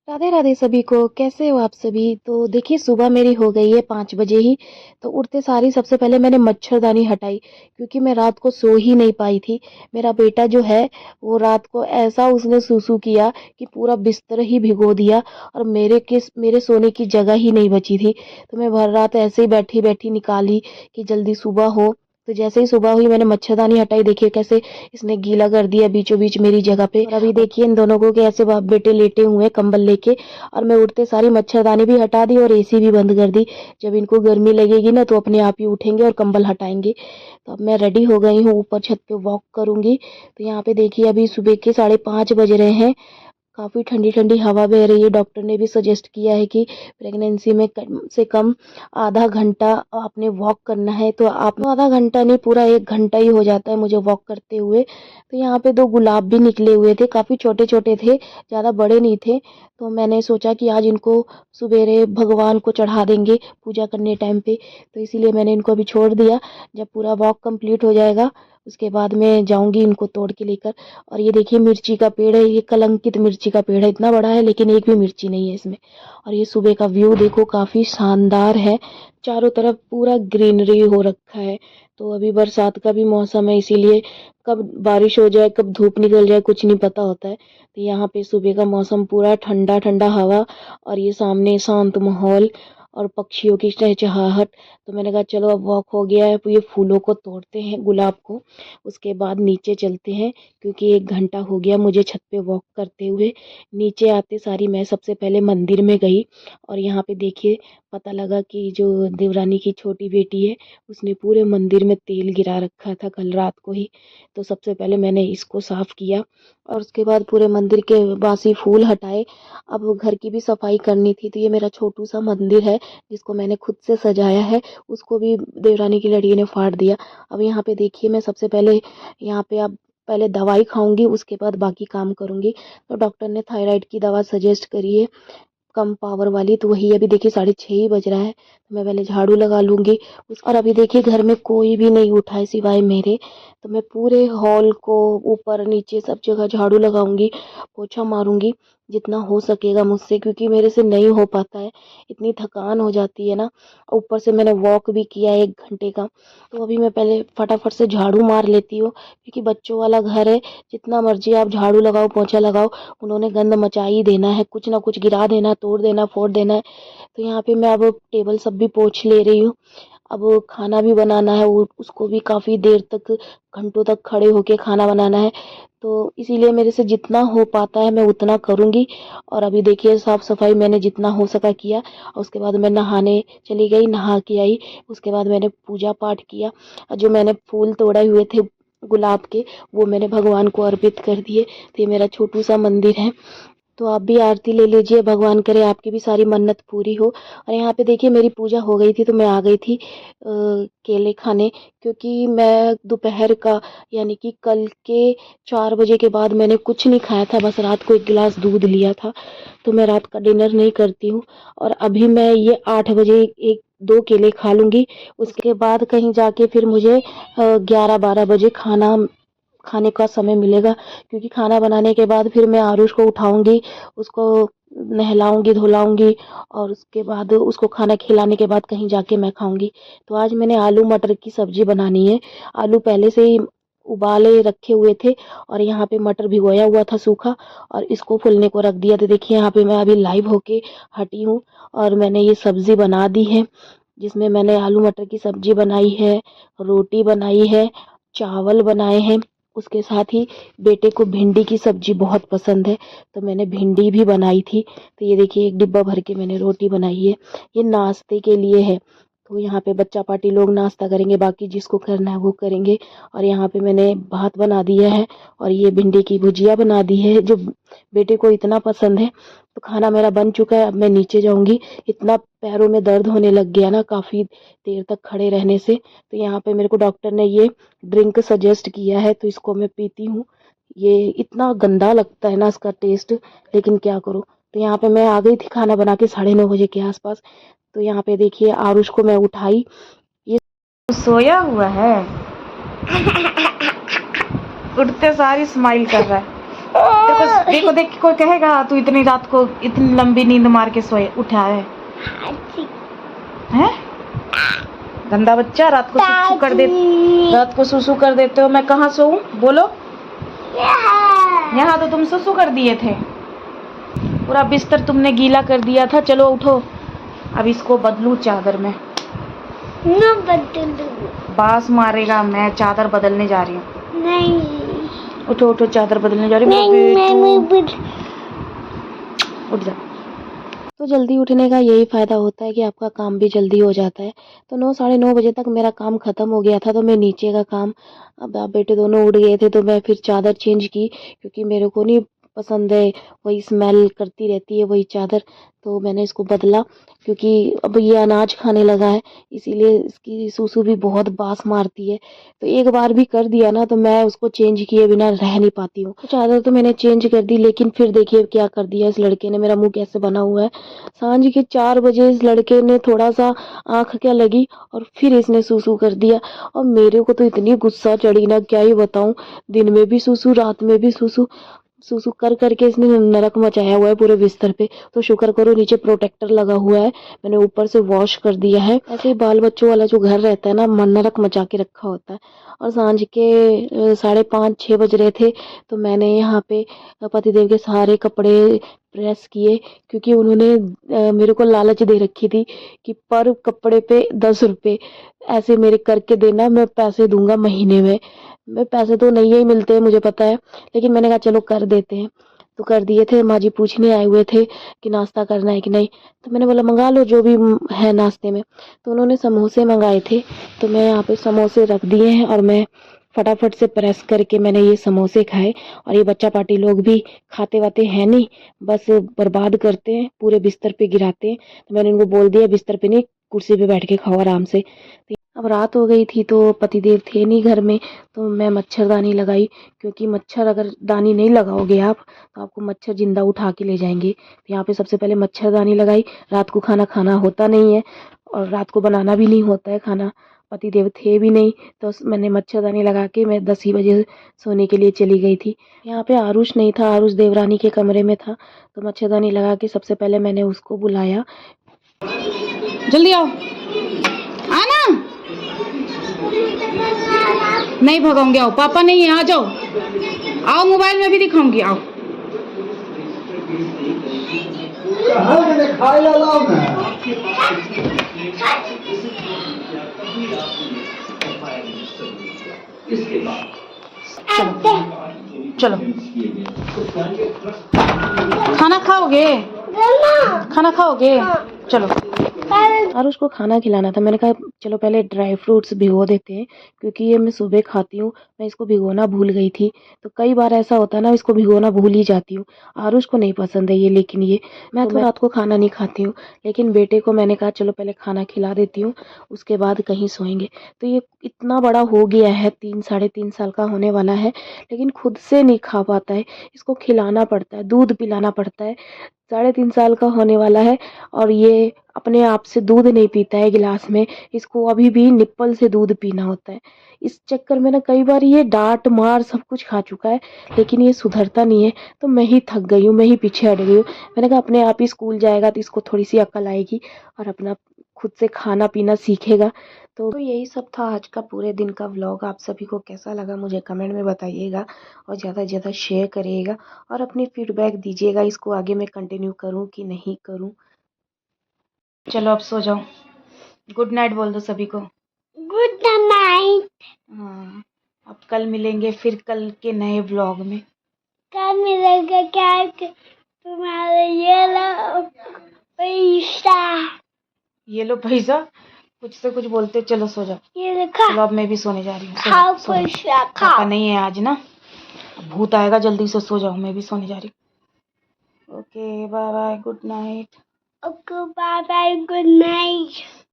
राधे राधे सभी को। कैसे हो आप सभी? तो देखिए, सुबह मेरी हो गई है 5 बजे ही। तो उठते सार ही सबसे पहले मैंने मच्छरदानी हटाई, क्योंकि मैं रात को सो ही नहीं पाई थी। मेरा बेटा जो है, वो रात को ऐसा उसने सूसू किया कि पूरा बिस्तर ही भिगो दिया, और मेरे सोने की जगह ही नहीं बची थी। तो मैं भर रात ऐसे ही बैठी-बैठी निकाली कि जल्दी सुबह हो। तो जैसे ही सुबह हुई मैंने मच्छरदानी हटाई, देखिए कैसे इसने गीला कर दिया बीचों-बीच मेरी जगह पे। और अभी देखिए इन दोनों को कैसे बाप बेटे लेटे हुए हैं कंबल लेके। और मैं उठते सारी मच्छरदानी भी हटा दी और एसी भी बंद कर दी। जब इनको गर्मी लगेगी ना तो अपने आप ही उठेंगे और कंबल हटाएंगे। तो अब मैं रेडी हो गई हूँ, ऊपर छत पे वॉक करूंगी। तो यहाँ पे देखिए अभी सुबह के 5:30 बज रहे हैं। काफ़ी ठंडी-ठंडी हवा बह रही है। डॉक्टर ने भी सजेस्ट किया है कि प्रेगनेंसी में कम से कम आधा घंटा आपने वॉक करना है। तो आप आधा घंटा नहीं, पूरा 1 घंटा ही हो जाता है मुझे वॉक करते हुए। तो यहाँ पे 2 गुलाब भी निकले हुए थे, काफ़ी छोटे-छोटे थे, ज़्यादा बड़े नहीं थे। तो मैंने सोचा कि आज इनको सवेरे भगवान को चढ़ा देंगे पूजा करने टाइम पे। तो इसीलिए मैंने इनको अभी छोड़ दिया। जब पूरा वॉक कंप्लीट हो जाएगा, उसके बाद मैं जाऊँगी इनको तोड़ के लेकर। और ये देखिए मिर्ची का पेड़ है, ये कलंकित मिर्ची का पेड़ है, इतना बड़ा है लेकिन एक भी मिर्ची नहीं है इसमें। और ये सुबह का व्यू देखो, काफ़ी शानदार है, चारों तरफ पूरा ग्रीनरी हो रखा है। तो अभी बरसात का भी मौसम है, इसीलिए कब बारिश हो जाए कब धूप निकल जाए कुछ नहीं पता होता है। तो यहाँ पे सुबह का मौसम पूरा ठंडा ठंडा हवा, और ये सामने शांत माहौल और पक्षियों की चहचहाहट। तो मैंने कहा चलो अब वॉक हो गया है, ये फूलों को तोड़ते हैं, गुलाब को, उसके बाद नीचे चलते हैं, क्योंकि 1 घंटा हो गया मुझे छत पे वॉक करते हुए। नीचे आते सारी मैं सबसे पहले मंदिर में गई, और यहाँ पे देखिए पता लगा कि जो देवरानी की छोटी बेटी है, उसने पूरे मंदिर में तेल गिरा रखा था कल रात को ही। तो सबसे पहले मैंने इसको साफ किया, और उसके बाद पूरे मंदिर के बासी फूल हटाए। अब घर की भी सफाई करनी थी। तो ये मेरा छोटू सा मंदिर है, जिसको मैंने खुद से सजाया है, उसको भी देवरानी की लड़की ने फाड़ दिया। अब यहाँ पे देखिए मैं सबसे पहले यहाँ पे अब पहले दवाई खाऊंगी, उसके बाद बाकी काम करूंगी। तो डॉक्टर ने थायराइड की दवा सजेस्ट करी है, कम पावर वाली। तो वही अभी देखिए 6:30 ही बज रहा है, तो मैं पहले झाड़ू लगा लूंगी। और अभी देखिए घर में कोई भी नहीं उठा है सिवाय मेरे। तो मैं पूरे हॉल को ऊपर नीचे सब जगह झाड़ू लगाऊंगी, पोछा मारूंगी जितना हो सकेगा मुझसे, क्योंकि मेरे से नहीं हो पाता है, इतनी थकान हो जाती है ना। ऊपर से मैंने वॉक भी किया 1 घंटे का। तो अभी मैं पहले फटाफट से झाड़ू मार लेती हूँ, क्योंकि बच्चों वाला घर है, जितना मर्जी आप झाड़ू लगाओ पोछा लगाओ, उन्होंने गंद मचा ही देना है, कुछ ना कुछ गिरा देना, तोड़ देना, फोड़ देना है। तो यहाँ पे मैं अब टेबल सब भी पोंछ ले रही हूँ। अब खाना भी बनाना है, वो उसको भी काफ़ी देर तक, घंटों तक खड़े होके खाना बनाना है। तो इसीलिए मेरे से जितना हो पाता है मैं उतना करूँगी। और अभी देखिए साफ-सफाई मैंने जितना हो सका किया, और उसके बाद मैं नहाने चली गई, नहा के आई। उसके बाद मैंने पूजा-पाठ किया, और जो मैंने फूल तोड़े हुए थे गुलाब के, वो मैंने भगवान को अर्पित कर दिए। तो ये मेरा छोटू-सा मंदिर है। तो आप भी आरती ले लीजिए, भगवान करे आपकी भी सारी मन्नत पूरी हो। और यहाँ पे देखिए मेरी पूजा हो गई थी, तो मैं आ गई थी केले खाने, क्योंकि मैं दोपहर का, यानी कि कल के 4 बजे के बाद मैंने कुछ नहीं खाया था, बस रात को 1 गिलास दूध लिया था। तो मैं रात का डिनर नहीं करती हूँ। और अभी मैं ये 8 बजे 1-2 केले खा लूँगी। उसके बाद कहीं जाके फिर मुझे 11-12 बजे खाना खाने का समय मिलेगा, क्योंकि खाना बनाने के बाद फिर मैं आरुष को उठाऊँगी, उसको नहलाऊँगी, धुलाऊँगी, और उसके बाद उसको खाना खिलाने के बाद कहीं जाके मैं खाऊँगी। तो आज मैंने आलू मटर की सब्ज़ी बनानी है। आलू पहले से ही उबाले रखे हुए थे, और यहाँ पे मटर भिगोया हुआ था सूखा, और इसको फूलने को रख दिया। तो देखिए यहाँ पे मैं अभी लाइव होके हटी हूँ, और मैंने ये सब्ज़ी बना दी है, जिसमें मैंने आलू मटर की सब्ज़ी बनाई है, रोटी बनाई है, चावल बनाए हैं। उसके साथ ही बेटे को भिंडी की सब्जी बहुत पसंद है, तो मैंने भिंडी भी बनाई थी। तो ये देखिए 1 डिब्बा भर के मैंने रोटी बनाई है, ये नाश्ते के लिए है। तो यहाँ पे बच्चा पार्टी लोग नाश्ता करेंगे, बाकी जिसको करना है वो करेंगे। और यहाँ पे मैंने भात बना दिया है, और ये भिंडी की भुजिया बना दी है, जो बेटे को इतना पसंद है। तो खाना मेरा बन चुका है, अब मैं नीचे जाऊँगी। इतना पैरों में दर्द होने लग गया ना काफ़ी देर तक खड़े रहने से। तो यहाँ पे मेरे को डॉक्टर ने ये ड्रिंक सजेस्ट किया है, तो इसको मैं पीती हूँ। ये इतना गंदा लगता है ना इसका टेस्ट, लेकिन क्या करूँ। तो यहाँ पे मैं आ गई थी खाना बना के 9:30 बजे के आसपास। तो यहाँ पे देखिए आरुष को मैं उठाई, ये सोया हुआ है, उठते सारी स्माइल कर रहा है। देखो देख कोई कहेगा तू इतनी रात को इतनी लंबी नींद मार के सोए उठा है हैं? गंदा बच्चा, रात को सुसु कर देते हो। मैं कहाँ सोऊं बोलो? यहाँ तो तुम सुसु कर दिए थे, पूरा बिस्तर तुमने गीला कर दिया था। चलो उठो, अब इसको बदलूं चादर में। न बदलू, बास मारेगा। मैं चादर बदलने जा रही हूँ। नहीं उठो उठो, चादर बदलने जा रही हूँ। उठ जा। तो जल्दी उठने का यही फ़ायदा होता है कि आपका काम भी जल्दी हो जाता है। तो 9 साढ़े 9 बजे तक मेरा काम ख़त्म हो गया था, तो मैं नीचे का काम, अब आप बेटे दोनों उठ गए थे तो मैं फिर चादर चेंज की, क्योंकि मेरे को नहीं पसंद है वही स्मेल करती रहती है वही चादर। तो मैंने इसको बदला, क्योंकि अब ये अनाज खाने लगा है, इसीलिए इसकी सूसू भी बहुत बास मारती है। तो एक बार भी कर दिया ना तो मैं उसको चेंज किए बिना रह नहीं पाती हूँ। तो चादर तो मैंने चेंज कर दी, लेकिन फिर देखिए क्या कर दिया इस लड़के ने, मेरा मुँह कैसे बना हुआ है। सांझ के 4 बजे इस लड़के ने थोड़ा-सा आँख क्या लगी और फिर इसने सूसू कर दिया, और मेरे को तो इतनी गुस्सा चढ़ी ना क्या ही बताऊँ। दिन में भी सूसू, रात में भी सूसू। सूसू कर के इसने नरक मचाया हुआ है पूरे बिस्तर पे। तो शुक्र करो नीचे प्रोटेक्टर लगा हुआ है, मैंने ऊपर से वॉश कर दिया है। ऐसे ही बाल बच्चों वाला जो घर रहता है ना, नरक मचा के रखा होता है। और सांझ के 5:30-6 बज रहे थे, तो मैंने यहाँ पे पतिदेव के सारे कपड़े प्रेस किए, क्योंकि उन्होंने मेरे को लालच दे रखी थी कि पर कपड़े पे 10 रुपए ऐसे मेरे करके देना, मैं पैसे दूंगा महीने में। मैं पैसे तो नहीं ही मिलते हैं मुझे पता है, लेकिन मैंने कहा चलो कर देते हैं। तो कर दिए थे। माँ जी पूछने आए हुए थे कि नाश्ता करना है कि नहीं, तो मैंने बोला मंगा लो जो भी है नाश्ते में। तो उन्होंने समोसे मंगाए थे, तो मैं यहाँ पे समोसे रख दिए हैं और मैं फटाफट से प्रेस करके मैंने ये समोसे खाए। और ये बच्चा पार्टी लोग भी खाते वाते हैं नहीं, बस बर्बाद करते हैं, पूरे बिस्तर पे गिराते हैं। तो मैंने उनको बोल दिया बिस्तर पे नहीं, कुर्सी पे बैठ के खाओ आराम से। अब रात हो गई थी तो पतिदेव थे नहीं घर में, तो मैं मच्छरदानी लगाई, क्योंकि मच्छर अगर दानी नहीं लगाओगे आप तो आपको मच्छर जिंदा उठा के ले जाएंगे। तो यहाँ पे सबसे पहले मच्छरदानी लगाई। रात को खाना खाना होता नहीं है और रात को बनाना भी नहीं होता है खाना, पतिदेव थे भी नहीं, तो मैंने मच्छरदानी लगा के मैं 10 ही बजे सोने के लिए चली गई थी। यहाँ पे आरुष नहीं था, आरुष देवरानी के कमरे में था, तो मच्छरदानी लगा के सबसे पहले मैंने उसको बुलाया। जल्दी आओ, आना। नहीं भगाऊंगी, आओ, पापा नहीं है, आ जाओ। आओ, मोबाइल में भी दिखाऊंगी, आओ। चलो खाना खाओगे? खाना खाओगे? चलो। और उसको खाना खिलाना था। मैंने कहा चलो पहले ड्राई फ्रूट्स भिगो देते हैं, क्योंकि ये मैं सुबह खाती हूँ। मैं इसको भिगोना भूल गई थी, तो कई बार ऐसा होता है ना, इसको भिगोना भूल ही जाती हूँ। आरुष को नहीं पसंद है ये, लेकिन ये मैं तो रात को खाना नहीं खाती हूँ, लेकिन बेटे को मैंने कहा चलो पहले खाना खिला देती हूँ, उसके बाद कहीं सोएंगे। तो ये इतना बड़ा हो गया है, 3 साढ़े 3 साल का होने वाला है, लेकिन खुद से नहीं खा पाता है। इसको खिलाना पड़ता है, दूध पिलाना पड़ता है। 3.5 साल का होने वाला है और ये अपने आप से दूध नहीं पीता है गिलास में, इसको अभी भी निप्पल से दूध पीना होता है। इस चक्कर में ना कई बार ये डांट मार सब कुछ खा चुका है, लेकिन ये सुधरता नहीं है। तो मैं ही थक गई हूँ, मैं ही पीछे हट गई हूँ। मैंने कहा अपने आप ही स्कूल जाएगा तो इसको थोड़ी सी अकल आएगी और अपना खुद से खाना पीना सीखेगा। तो यही सब था आज का पूरे दिन का व्लॉग। आप सभी को कैसा लगा मुझे कमेंट में बताइएगा, और ज़्यादा से ज़्यादा शेयर करिएगा और अपनी फीडबैक दीजिएगा, इसको आगे मैं कंटिन्यू करूँ कि नहीं करूँ। चलो अब सो जाओ, गुड नाइट बोल दो सभी को। Good night. हाँ, अब कल मिलेंगे फिर कल के नए व्लॉग में। कल मिलेगा क्या तुम्हारा ये लो पैसा, ये लो पैसा, कुछ से कुछ बोलते। चलो सो जाओ। ये लिखा। चलो अब मैं भी सोने जा रही हूँ। खाओ पैसा खाओ। पापा नहीं है आज ना, भूत आएगा, जल्दी से सो जाओ, मैं भी सोने जा रही हूँ। Okay bye bye, good night. Okay bye bye, good night.